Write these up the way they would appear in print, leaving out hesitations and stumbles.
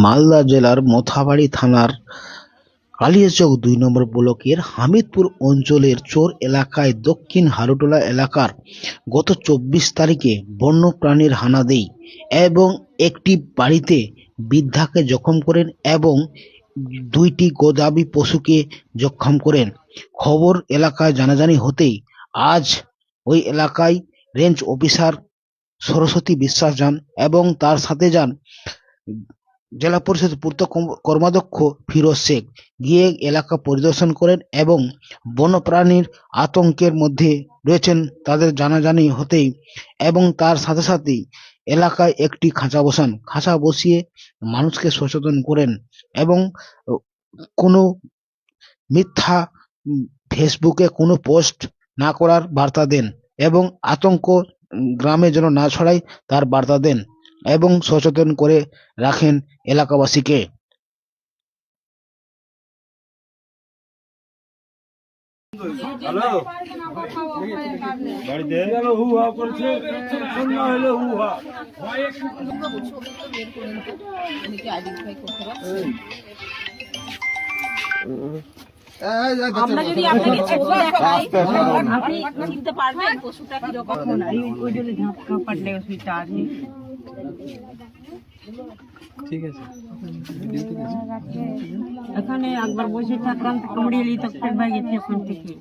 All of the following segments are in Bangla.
মালদা জেলার মোথাবাড়ি থানার কালিয়াচক ২ নম্বর ব্লকের হামিদপুর অঞ্চলের চর এলাকায় দক্ষিণ হারুটোলা এলাকার গত ২৪ তারিখে বন্যপ্রাণীর হানা দেয় এবং একটি বাড়িতে বৃদ্ধাকে জখম করেন এবং ২টি গোদাবি পশুকে জখম করেন। খবর এলাকায় জানাজানি হতেই আজ ওই এলাকায় রেঞ্জ অফিসার সরস্বতী বিশ্বাস যান এবং তার সাথে যান জেলা পরিষদ পূর্ত কর্মাধ্যক্ষ ফিরোজ শেখ। গিয়ে এলাকা পরিদর্শন করেন এবং বন্যপ্রাণীর আতঙ্কের মধ্যে রয়েছেন তাদের জানাজানি হতেই এবং তার সাথে সাথেই এলাকায় একটি খাঁচা বসিয়ে মানুষকে সচেতন করেন এবং কোনো মিথ্যা ফেসবুকে কোনো পোস্ট না করার বার্তা দেন এবং আতঙ্ক গ্রামে যেন না ছড়ায় তার বার্তা দেন এবং সচেতন করে রাখেন এলাকাবাসীকে। হ্যালো, বাড়িতে গেল হুহা করছে, সন্ধ্যা হলো হুহা। আমরা যদি আপনাকে ছবি দেখাই আপনি চিনতে পারবেন পশুটা কি রকম? ওই জন্য ঝাঁকা পাটলে ওইটা আছে। ঠিক আছে, এখানে একবার বসে থাকলাম তো কামড়িয়ে নিয়ে তো ফের ভাই গেছে ওখান থেকে।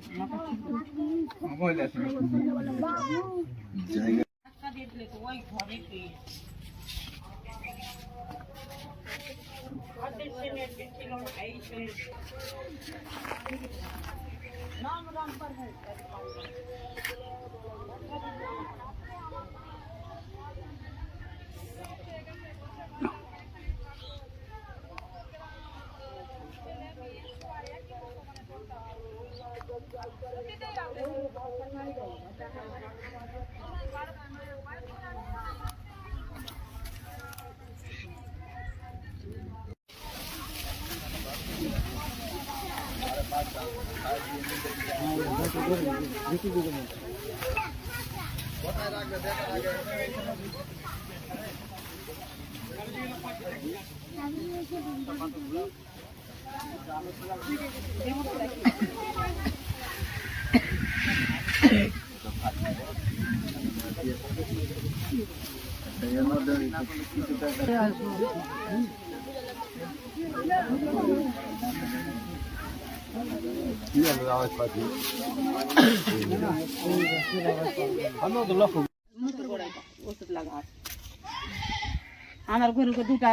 আমার ঘরে দুটা